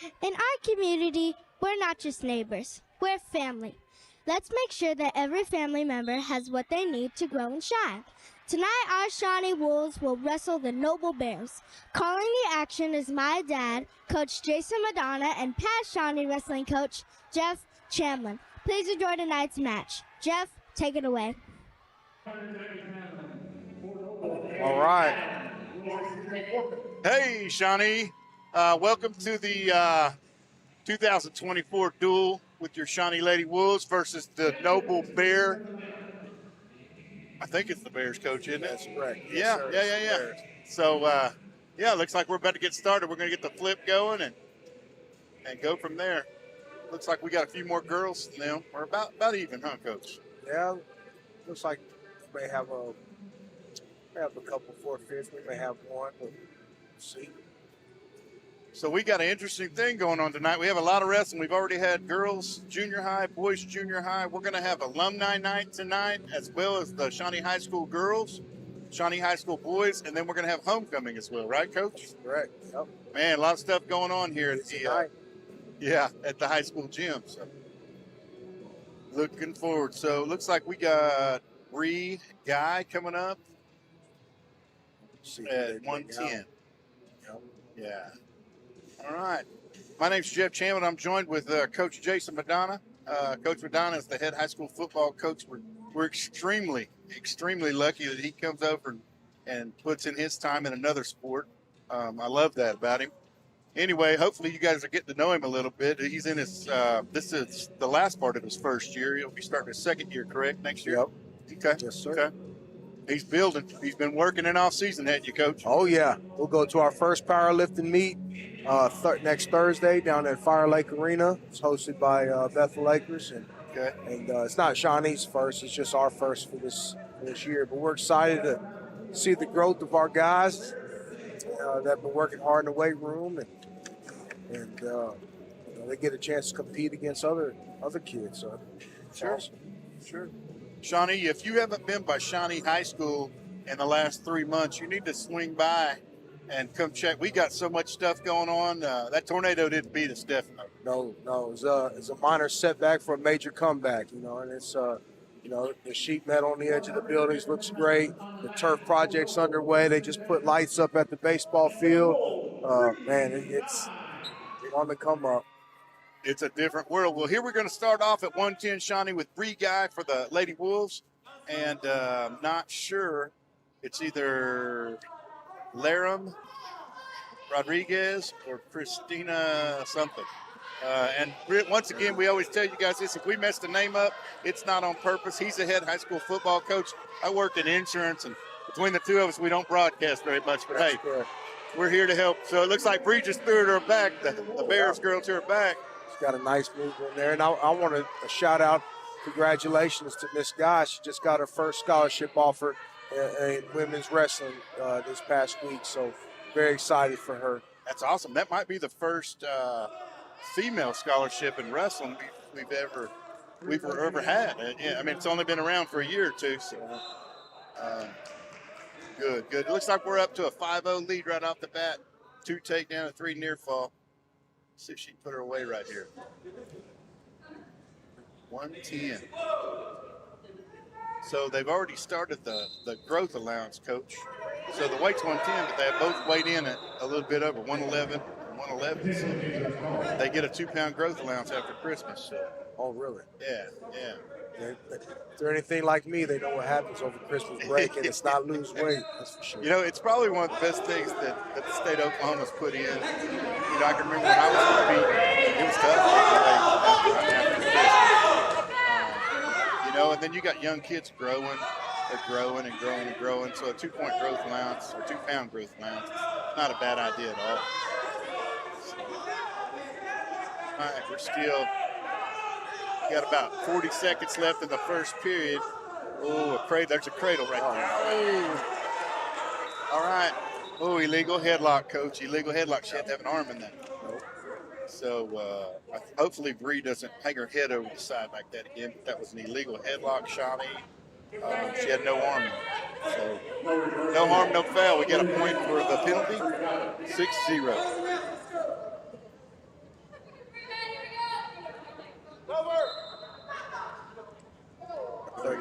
In our community, we're not just neighbors, we're family. Let's make sure that every family member has what they need to grow and shine. Tonight, our Shawnee Wolves will wrestle the Noble Bears. Calling the action is my dad, Coach Jason Madonna, and past Shawnee Wrestling coach, Jeff Chamlin. Please enjoy tonight's match. Jeff, take it away. All right. Hey, Shawnee. Welcome to the 2024 duel with your Shawnee Lady Wolves versus the Noble Bear. I think it's the Bears, Coach, isn't it? That's correct. Yeah, Yes, yeah. So, looks like we're about to get started. We're going to get the flip going and go from there. Looks like we got a few more girls now. We're about even, huh, Coach? Yeah, looks like we may have a couple 4-5s. We may have one, but we'll see. So we got an interesting thing going on tonight. We have a lot of wrestling. We've already had girls junior high, boys junior high. We're going to have alumni night tonight, as well as the Shawnee High School girls, Shawnee High School boys, and then we're going to have homecoming as well, right, Coach? Correct. Yep. Man, a lot of stuff going on here at at the high school gym. So looking forward. So looks like we got Bree Guy coming up at 110. Yep. Yeah. All right. My name's Jeff Chamlin. I'm joined with Coach Jason Madonna. Coach Madonna is the head high school football coach. We're extremely lucky that he comes over and puts in his time in another sport. I love that about him. Anyway, hopefully you guys are getting to know him a little bit. He's in his, this is the last part of his first year. He'll be starting his second year, correct, next year? Yep. Okay. Yes, sir. Okay. He's building. He's been working in off season, hadn't you, Coach? Oh, yeah. We'll go to our first powerlifting meet next Thursday down at Fire Lake Arena. It's hosted by Bethel Lakers. And it's not Shawnee's first. It's just our first for this year. But we're excited to see the growth of our guys that have been working hard in the weight room. And they get a chance to compete against other kids. So Sure. Awesome. Sure. Shawnee, if you haven't been by Shawnee High School in the last 3 months, you need to swing by and come check. We got so much stuff going on. That tornado didn't beat us, definitely. No. It's a minor setback for a major comeback, and it's, the sheet metal on the edge of the buildings looks great. The turf project's underway. They just put lights up at the baseball field. It's on the come up. It's a different world. Well, here we're going to start off at 110, Shawnee, with Bree Guy for the Lady Wolves. And I'm not sure. It's either Laram Rodriguez or Christina something. And once again, we always tell you guys this. If we mess the name up, it's not on purpose. He's a head high school football coach. I work in insurance, and between the two of us, we don't broadcast very much. But, hey, we're here to help. So it looks like Bree just threw it to her back, the Bears girl to her back. She's got a nice move in there. And I want a shout out, congratulations to Miss Guy. She just got her first scholarship offer in women's wrestling this past week. So very excited for her. That's awesome. That might be the first female scholarship in wrestling we've ever had. I mean, it's only been around for a year or two. So good. It looks like we're up to a 5-0 lead right off the bat. 2 takedown, a 3 near fall. See if she can put her away right here. 110. So they've already started the growth allowance, Coach. So the weight's 110, but they have both weighed in at a little bit over 111 and 111. So they get a 2-pound growth allowance after Christmas. So. Oh, really? Yeah. If they're anything like me, they know what happens over Christmas break, and it's not lose weight. That's for sure. It's probably one of the best things that the state of Oklahoma's put in. I can remember when I was competing, it was tough after and then you got young kids growing. They're growing and growing and growing. So a 2-point growth allowance or 2-pound growth allowance is not a bad idea at all. So, all right, we're still got about 40 seconds left in the first period. Oh, there's a cradle right there. Oh. All right. Oh, illegal headlock, Coach. Illegal headlock. She had to have an arm in that. So hopefully Bree doesn't hang her head over the side like that again. But that was an illegal headlock, Shawnee. She had no arm. So no harm, no foul. We got a point for the penalty. 6-0.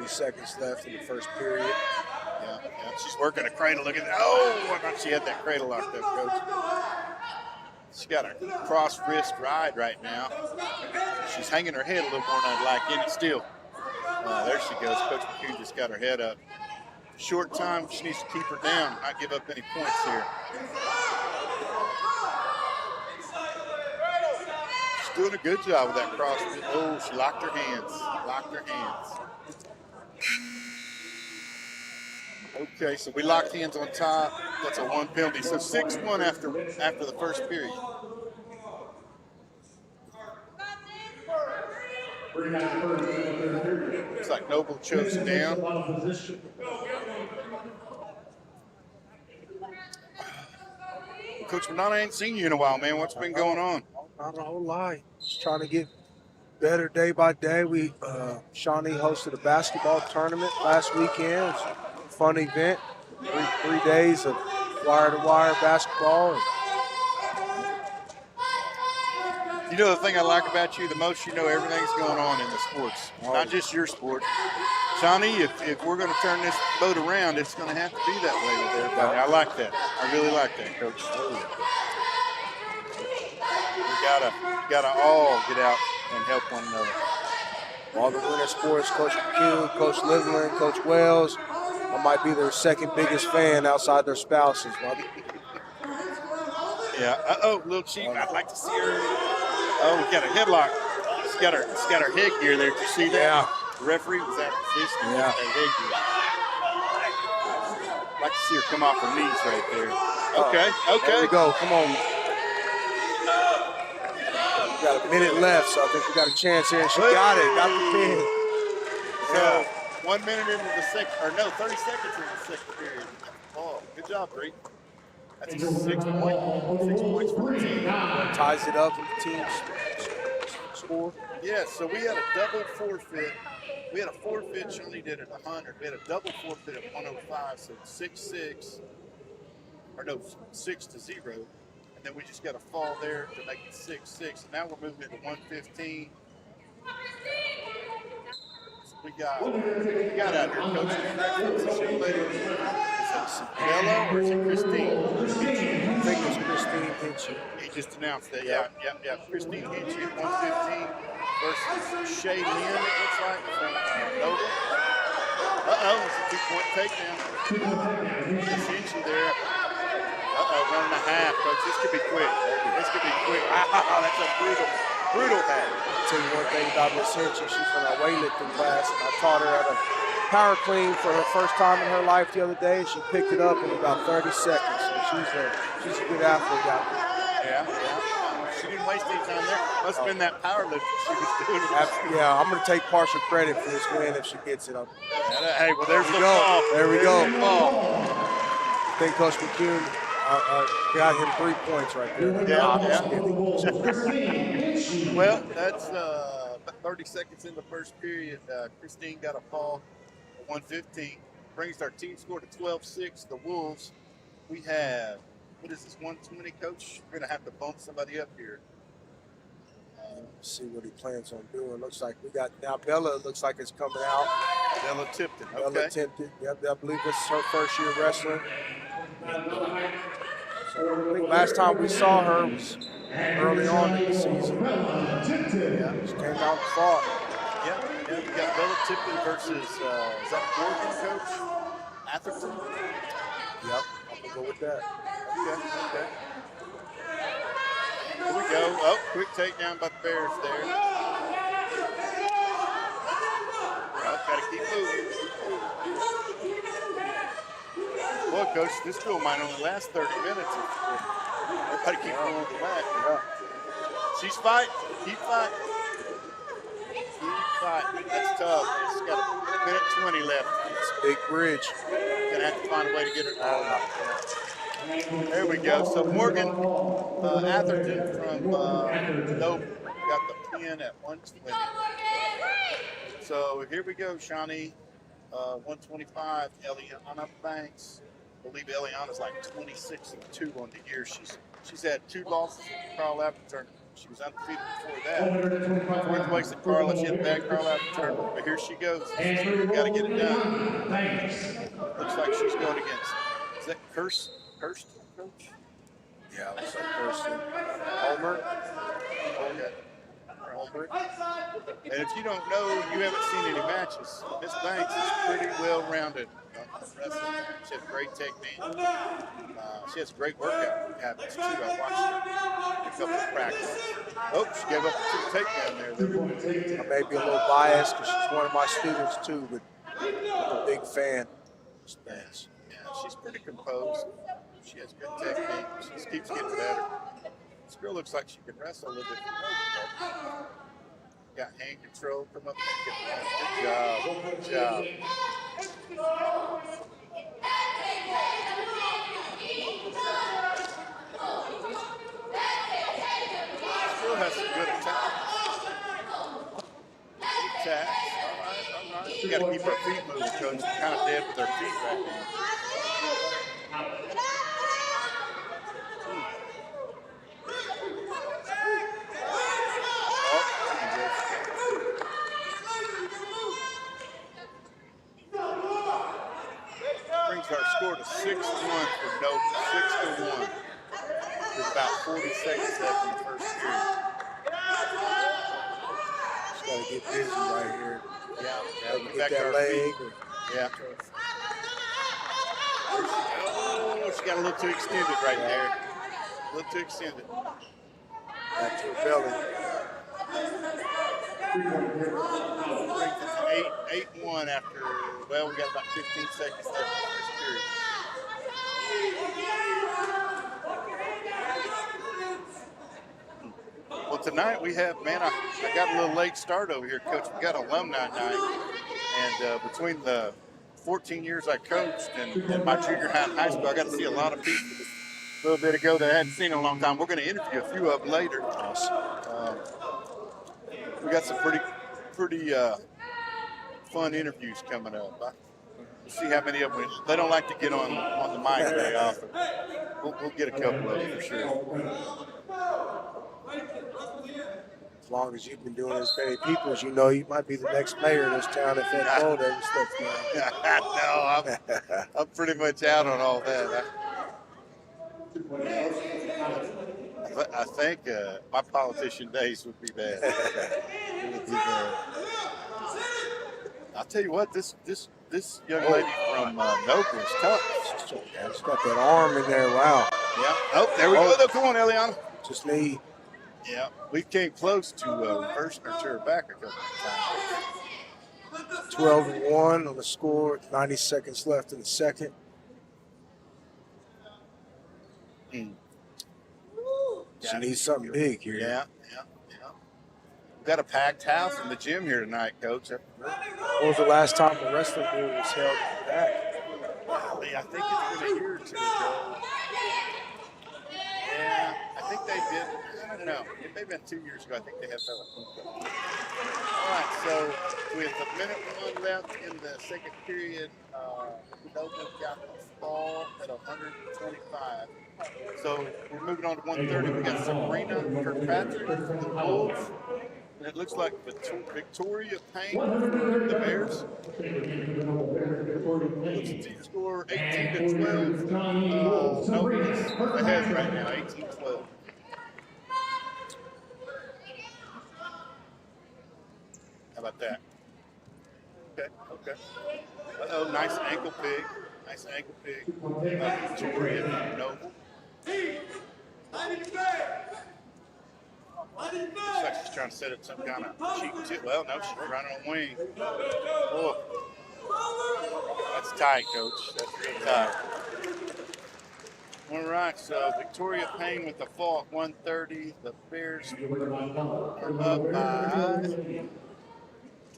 30 seconds left in the first period. Yeah, she's working a cradle. Look at that. Oh, I thought she had that cradle locked up, Coach. She's got a cross wrist ride right now. She's hanging her head a little more than I'd like in it still. There she goes. Coach McCune just got her head up. Short time, she needs to keep her down, not give up any points here. She's doing a good job with that cross. Oh, she locked her hands. Okay, so we locked hands on top. That's a 1 penalty. So 6-1 after the first period. Looks like Noble chose down. Coach Bernard, I ain't seen you in a while, man. What's been going on? Not a whole lot. Just trying to get better day by day. Shawnee hosted a basketball tournament last weekend. It was a fun event. Three days of wire-to-wire basketball. You know the thing I like about you the most, you know everything's going on in the sports, not just your sport. Shawnee, if we're going to turn this boat around, it's going to have to be that way with everybody. I like that. I really like that, Coach. We gotta all get out and help one another. All the winter sports, Coach McHugh, Coach Liverland, Coach Wells. I might be their second biggest fan outside their spouses. Yeah. Little cheap. I'd like to see her. Oh, we got a headlock. She's got her headgear there. Did you see that? Yeah. The referee was out of position. Yeah. That headgear. I'd like to see her come off her knees right there. Okay. There we go. Come on. We got a minute left, so I think we got a chance here. She got it. Got the pin. So 1 minute into the second, 30 seconds into the second period. Oh, good job, Bree. That's 6 points for the team. Ties it up with the team's score. Yeah, so we had a double forfeit. We had a forfeit, Shawnee did at 100. We had a double forfeit at 105, so 6-0. And then we just got a fall there to make it 6-6. And now we're moving into 115. We got out here, Coach. Is it Bella or is it Christine? I think it's Christine Hinchy. He just announced that, yeah. Christine Hinchy at 115 versus Shay Lynn, it looks like, from Noble. It's a 2-point takedown. It's Hinchy there. 1.5, Coach. This could be quick. That's a brutal match. I'll tell you one thing about Miss Hinchy. She's from our weightlifting class, and I taught her how to power clean for her first time in her life the other day. She picked it up in about 30 seconds. So she's a good athlete out there. Yeah. She didn't waste any time there. Must have been that power lift she was doing. Yeah, I'm going to take partial credit for this win if she gets it up. Hey, well, there's the ball. There we go. I think Coach McCune got him 3 points right there. Yeah. Well, that's about 30 seconds in the first period. Christine got a fall at 115. Brings our team score to 12-6. The Wolves, we have, what is this, 120, Coach? We're going to have to bump somebody up here. See what he plans on doing. Looks like we got, now Bella looks like it's coming out. Bella Tipton, okay. Bella Tipton, yep, I believe this is her first year wrestling. So I think last time we saw her was early on in the season. Yeah, she came out and fought. Yeah, we got Bella Tipton versus, is that Morgan, Coach? Atherton? Yep, I'm going to go with that. Okay. Here we go. Oh, quick takedown by the Bears there. Well, got to keep moving. Well, Coach, this duel might only last 30 minutes if everybody keep going the back. Yeah. She's fighting. Keep fighting. That's tough. She's got a minute 20 left. It's a big bridge. Gonna have to find a way to get her out. There we go. So Morgan Atherton from Noble got the pin at 120. So here we go, Shawnee. 125, Eliana Banks. I believe Eliana's like 26-2 on the year. She's had 2 losses in the Carl Apple tournament. She was undefeated before that. Fourth place at Carla. She had to back Carla out of the tournament, but here she goes. She's got to get it done. Looks like she's going against, is that Kirsten, coach? Yeah, it looks like Kirsten. Homer. Okay. Homer. And if you don't know, you haven't seen any matches, Miss Banks is pretty well-rounded wrestler. She has great technique. She has great workout habits, too. I watched her a couple of practices. Oh, she gave up to the takedown there. I may be a little biased because she's one of my students, too, but I'm a big fan. Yeah, she's pretty composed. She has good technique. She just keeps getting better. This girl looks like she can wrestle a little bit. Got hand control. Come up and get one. Good job. Good job. Still has some good attacks. All right. We got to keep our feet moving, Coach. We're kind of dead with our feet right now. Brings our score to 6-1 for Nova. 6-1. With about 40 seconds left in the first period. Just got to get busy right here. Yeah. Get that leg. Yeah. Oh, she got a little too extended right there. A little too extended. Back to her belly. 8-1 after, well, we got about 15 seconds left in the first period. Well, tonight we have, man, I got a little late start over here, Coach. We got alumni night, and between the 14 years I coached and my junior high and high school, I got to see a lot of people a little bit ago that I hadn't seen in a long time. We're going to interview a few of them later. We got some pretty fun interviews coming up. We'll see how many of them. They don't like to get on the mic very often. We'll get a couple of them for sure. As long as you've been doing as many people as you know, you might be the next mayor of this town if that phone ever steps down. No, I'm pretty much out on all that. I think my politician days would be bad. I'll tell you what, this young lady from Nova is tough. She's got that arm in there. Wow. Yeah. Oh, there we go. Come on, Eliana. Just me. Yeah, we came close to reversing her to her back a couple of times. 12-1 on the score, 90 seconds left in the second. She needs something big here. Yeah. We've got a packed house in the gym here tonight, Coach. When was the last time a wrestling pool was held in the back? I think it's been a year or two ago. Yeah, I think they did. I don't know. It may have been 2 years ago. I think they have that one. All right, so with a minute one left in the second period, Nova got the ball at 125. So we're moving on to 130. We got Sabrina Kirkpatrick for the Wolves. And it looks like Victoria Payne for the Bears. Team score 18-12. Nova's ahead right now, 18-12. How about that? Okay. Uh-oh, nice ankle pig. Victoria Noble. Looks like she's trying to set up some kind of cheap tip. Well, no, she's running on wing. Oh, that's tight, Coach. That's real tight. All right, so Victoria Payne with the fall at 130. The Bears are up by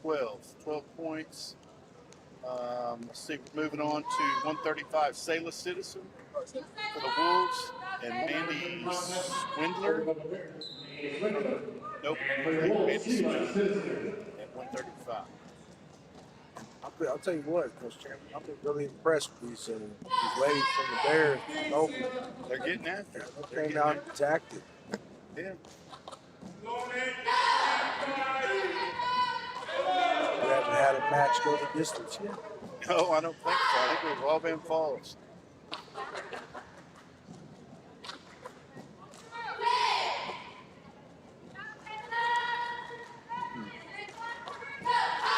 12 points. Let's see, we're moving on to 135. Sayla Citizen for the Wolves and Mandy Swindler. Nope, Mandy Swindler at 135. I'll tell you what, Coach Chairman, I've been really impressed with these ladies from the Bears. They're getting after it. They came out and attacked it. Yeah. match go the distance yet? No, I don't think so. I think it was Waltham Falls.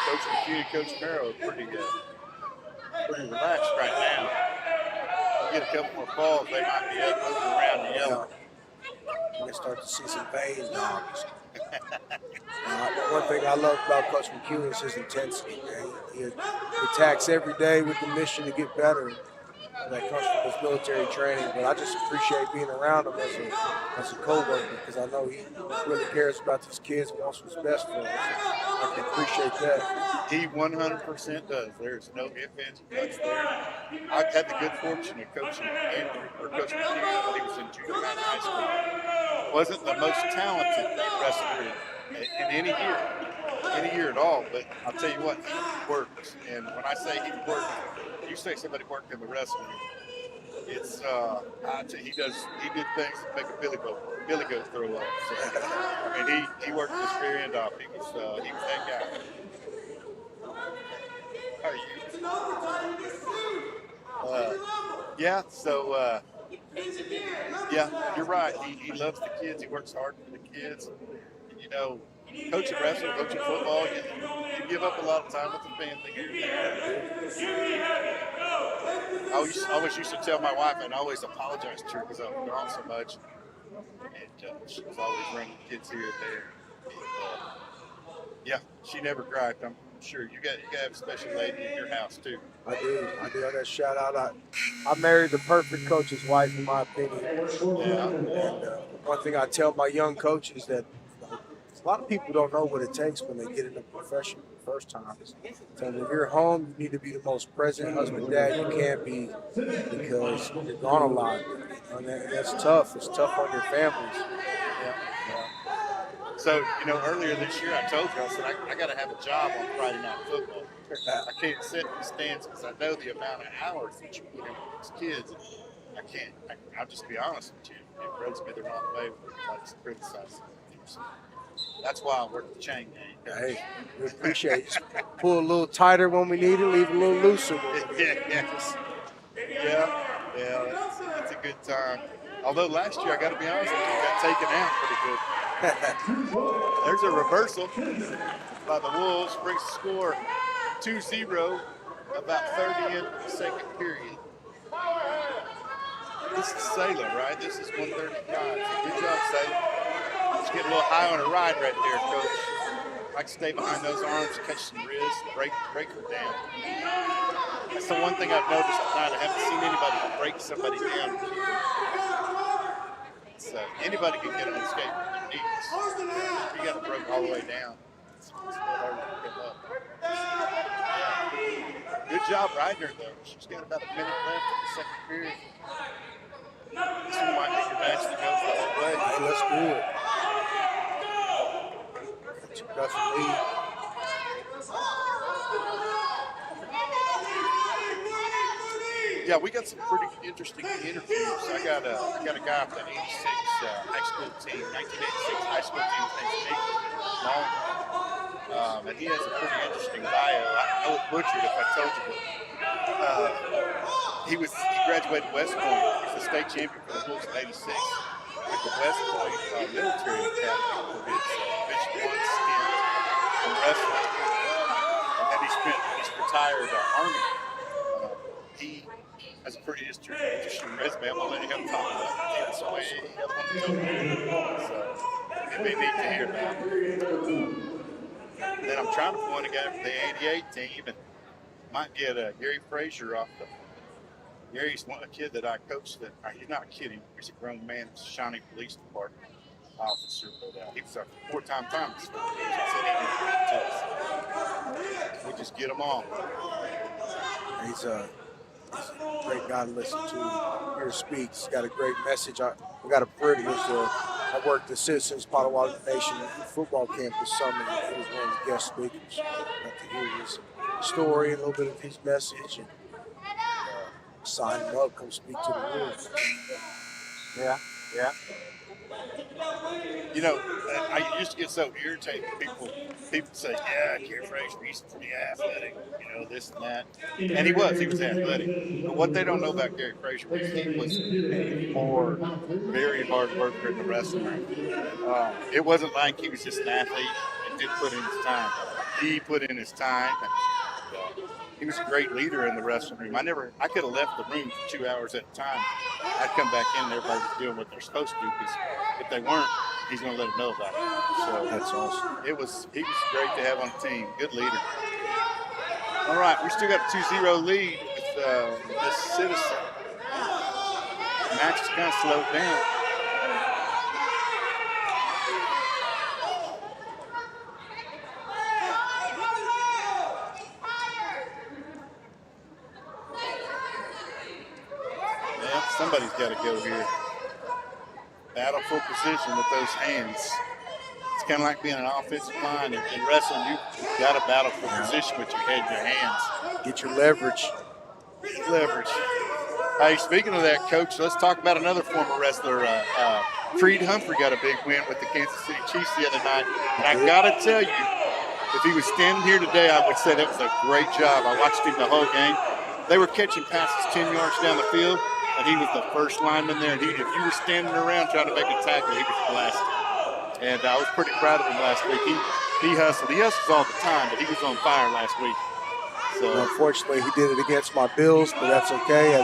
Coach McHugh and Coach Merrill are pretty relaxed right now. Get a couple more balls, they might be up moving around the yellow. We're going to start to see some veins now. One thing I love about Coach McHugh is his intensity. Man. He attacks every day with the mission to get better. And that comes from his military training. But I just appreciate being around him as a co-worker because I know he really cares about these kids and wants what's best for them. So I can appreciate that. He 100% does. There's no ifs, ands, or buts there. I've had the good fortune of coaching Andrew, or coaching McHugh when he was in junior high and high school. Wasn't the most talented wrestler in any year at all, but I'll tell you what, he works. And when I say he works, you say somebody worked in the wrestling, it's he did things that make a Billy goat throw up. So, I mean, he worked his rear end off. He was that guy. How are you? Yeah. So yeah, you're right. He loves the kids. He works hard for the kids. You know, coaching wrestling, coaching football, you give up a lot of time with the family here and there. I always used to tell my wife, and I always apologize to her because I was gone so much. And she was always bringing kids here and there. And, yeah, she never cried. I'm sure you got to have a special lady in your house too. I do. I got to shout out. I married the perfect coach's wife, in my opinion. Yeah. And one thing I tell my young coaches that a lot of people don't know what it takes when they get in the profession the first time. So when you're home, you need to be the most present husband, dad you can be because you're gone a lot. And that's tough. It's tough on your families. Yeah. So, you know, earlier this year I told you, I said, I got to have a job on Friday Night Football. I can't sit in the stands because I know the amount of hours that you put in with these kids. I can't. I'll just be honest with you. It rubs me the wrong way when everybody's criticizing you. That's why I work the chain gang. Hey, we appreciate it. Pull a little tighter when we need it, leave a little looser when we need it. Yeah, it's a good time. Although last year, I got to be honest with you, got taken out pretty good. There's a reversal by the Wolves, brings the score 2-0, about 30 in the second period. This is Sailor, right? This is 135. Good job, Sailor. Let's get a little high on a ride right there, Coach. I can stay behind those arms, catch some wrists, break them down. That's the one thing I've noticed tonight. I haven't seen anybody break somebody down. So anybody can get an escape from their knees. You got to break all the way down. It's a little harder to pick up. Yeah. Good job riding her, though. She's got about a minute left in the second period. This one might be your match that goes the whole way. Hey, let's do it. Definitely. Yeah, we got some pretty interesting interviews. I got a guy off the 86 high school team, 1986 high school team named Long. And he has a pretty interesting bio. I would butcher it if I told you that. He graduated West Point. He was the state champion for the Bulls in 86. Went to West Point Military Academy for his Division I stint in wrestling. And then he's retired Army. He has a pretty interesting resume. I'm going to let him talk about it. That's the way he up on the toe. So it'd be neat to hear about. And then I'm trying to point a guy for the 88 team and might get Gary Frazier off the. Gary's a kid that I coached. He's not kidding. He's a grown man. He's a Shawnee Police Department officer. But he was a four-time finalist. We just get him on. He's a great guy to listen to. Here speaks. He's got a great message. We got a privilege. I worked the Citizens Potawatomi Nation football camp this summer. He was one of the guest speakers. Got to hear his story, a little bit of his message, and sign him up, come speak to the Wolves. Yeah. You know, I used to get so irritated. People say, yeah, Gary Frazier, he's pretty athletic, you know, this and that. And he was athletic. But what they don't know about Gary Frazier was he was a very hard worker in the wrestling room. It wasn't like he was just an athlete and didn't put in his time. He put in his time. And, he was a great leader in the wrestling room. I could have left the room for 2 hours at a time. I'd come back in and everybody was doing what they're supposed to do, because if they weren't, he's going to let them know about it. So that's awesome. He was great to have on the team. Good leader. All right, we still got a 2-0 lead with this Citizen. The match is kind of slowed down. Somebody's got to go here. Battle for position with those hands. It's kind of like being an offensive line. In wrestling, you got to battle for position with your head and your hands. Get your leverage. Leverage. Hey, speaking of that, Coach, let's talk about another former wrestler. Creed Humphrey got a big win with the Kansas City Chiefs the other night. And I got to tell you, if he was standing here today, I would say that was a great job. I watched him the whole game. They were catching passes 10 yards down the field. And he was the first lineman there. And if you were standing around trying to make a tackle, he was blasted. And I was pretty proud of him last week. He hustled. He hustles all the time, but he was on fire last week. So unfortunately, he did it against my Bills, but that's okay.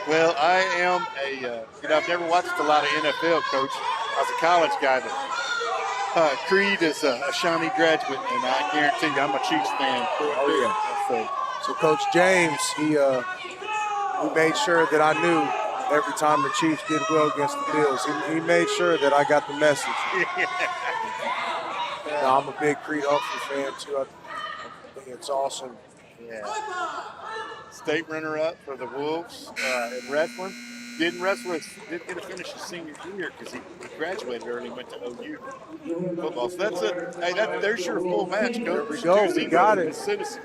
Well, I am I've never watched a lot of NFL, Coach. I was a college guy, but Creed is a Shawnee graduate, and I guarantee you I'm a Chiefs fan. Oh, yeah. So Coach James, he made sure that I knew every time the Chiefs did well against the Bills. He made sure that I got the message. Now, I'm a big Creed Humphrey fan, too. I think it's awesome. Yeah. State runner-up for the Wolves in wrestling. Didn't get to finish his senior year because he graduated early and went to OU football. So that's it. Hey, there's your full match, Coach. There we go. We got it. Citizen.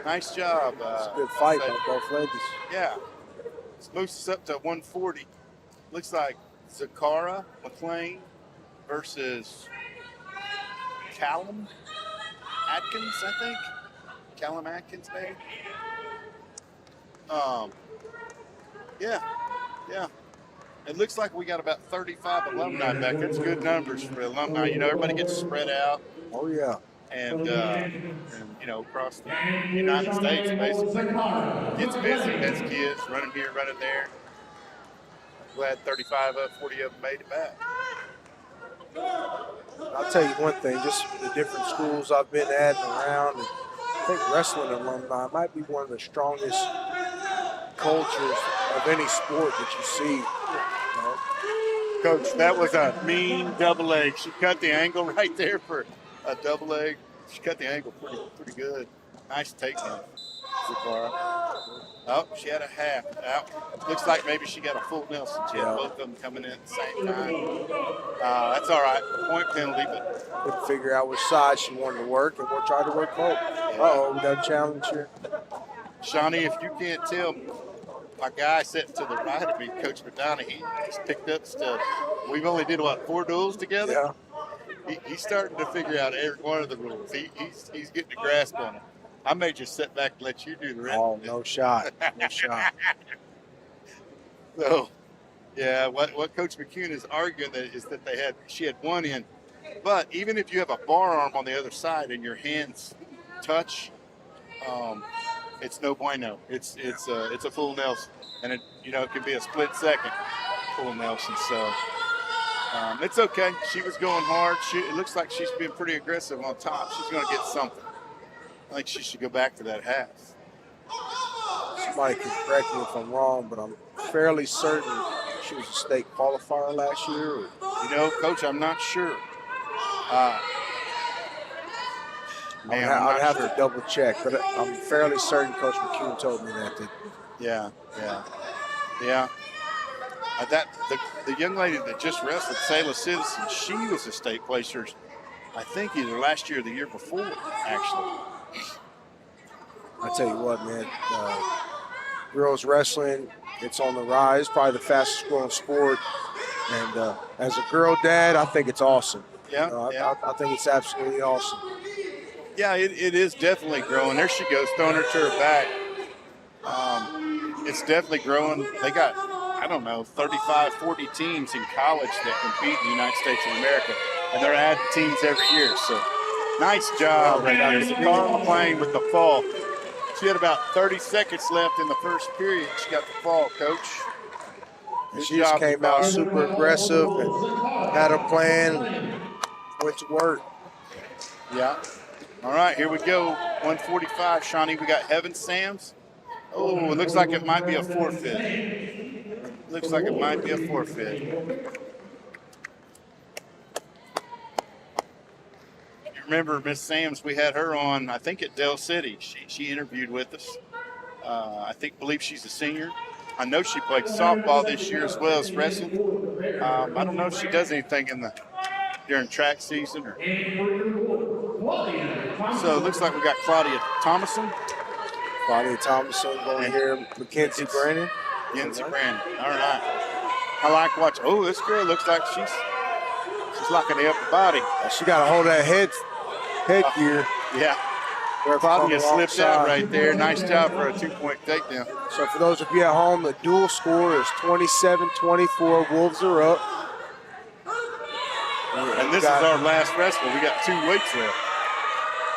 Nice job. It's a good fight by both ladies. Yeah. This moves us up to 140. Looks like Zakara McLean versus Callum Atkins, I think. Callum Atkins, maybe. Yeah. It looks like we got about 35 alumni back. That's good numbers for alumni. You know, everybody gets spread out. Oh, yeah. And across the United States, basically. Gets busy, has kids running here, running there. Glad 35 up, 40 of them made it back. I'll tell you one thing, just the different schools I've been at and around, and I think wrestling alumni might be one of the strongest cultures of any sport that you see. Coach, that was a mean double leg. She cut the angle right there for a double leg. She cut the angle pretty good. Nice takedown, Zakara. Oh, she had a half. Looks like maybe she got a full Nelson. She had both of them coming in at the same time. That's all right. A point penalty, but couldn't figure out which side she wanted to work, and we'll try to work both. Uh-oh, we got a challenge here. Shawnee, if you can't tell, my guy sitting to the right of me, Coach McDonough, he's picked up stuff. We've only did, 4 duels together? Yeah. He's starting to figure out every one of the rules. He's getting a grasp on it. I may just sit back and let you do the rest. Oh, no shot. No shot. So, yeah, what Coach McCune is arguing is that she had one in. But even if you have a bar arm on the other side and your hands touch, it's no bueno. It's a full Nelson, and it can be a split second full Nelson. So it's okay. She was going hard. It looks like she's been pretty aggressive on top. She's going to get something. I think she should go back to that half. Somebody can correct me if I'm wrong, but I'm fairly certain she was a state qualifier last year. Coach, I'm not sure. I'd have to double check, but I'm fairly certain Coach McCune told me that. Yeah. The young lady that just wrestled, Sayla Citizen, she was a state placer, I think either last year or the year before, actually. I tell you what, man, girls wrestling, It's on the rise, probably the fastest growing sport. And as a girl dad, I think it's awesome. Yeah, I think it's absolutely awesome. Yeah, it is definitely growing. There she goes, throwing her to her back. It's definitely growing. They got, I don't know, 35, 40 teams in college that compete in the United States of America, and they're adding teams every year. So nice job right there. Carl playing with the fall. She had about 30 seconds left in the first period. She got the fall, Coach. And she just came out super aggressive and had a plan, went to work. Yeah. All right, here we go. 145, Shawnee. We got Heaven Sams. Oh, it looks like it might be a forfeit. Looks like it might be a forfeit. You remember Miss Sams, we had her on, I think, at Dell City. She interviewed with us. I believe she's a senior. I know she played softball this year as well as wrestling. I don't know if she does anything during track season. So it looks like we got Claudia Thomason. Claudia Thomason going here. Mackenzie Brandon. Mackenzie Brandon. All right. I like watching. Oh, this girl looks like she's locking the upper body. She got a hold of that headgear. Yeah. Claudia slipped out right there. Nice job for a 2-point takedown. So for those of you at home, the dual score is 27-24. Wolves are up. And this is our last wrestler. We got 2 weights left.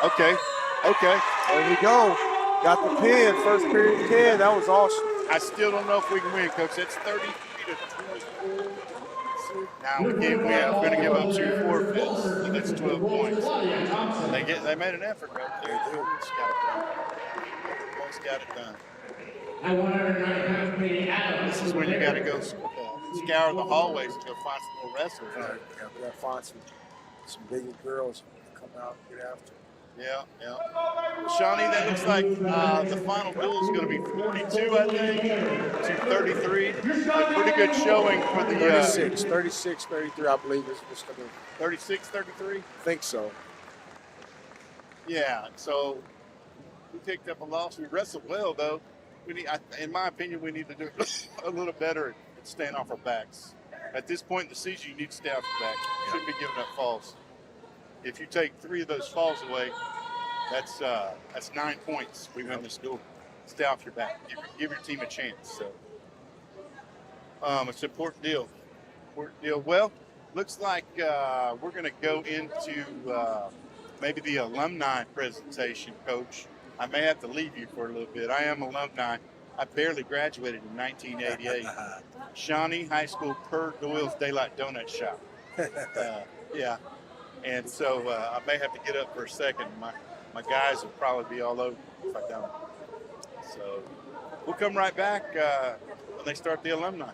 Okay. There we go. Got the pin. First period 10. That was awesome. I still don't know if we can win, Coach. That's 33-24. Now we can't win. We're going to give up 2 forfeits. And that's 12 points. They made an effort right there. They almost got it done. This is when you got to go scour the hallways and go find some more wrestlers. Yeah, we got to find some bigger girls to come out and get after. Yeah. Shawnee, that looks like the final duel is going to be 42, I think, to 33. A pretty good showing for the 36-33, I believe is what's going to be. 36-33? I think so. Yeah, so we picked up a loss. We wrestled well, though. In my opinion, we need to do a little better at staying off our backs. At this point in the season, you need to stay off your back. You shouldn't be giving up falls. If you take 3 of those falls away, that's 9 points. We win this duel. Stay off your back. Give your team a chance. So it's an important deal. Well, looks like we're going to go into maybe the alumni presentation, Coach. I may have to leave you for a little bit. I am alumni. I barely graduated in 1988. Shawnee High School per Doyle's Daylight Donut Shop. Yeah. And so I may have to get up for a second. My guys will probably be all over if I don't. So we'll come right back when they start the alumni.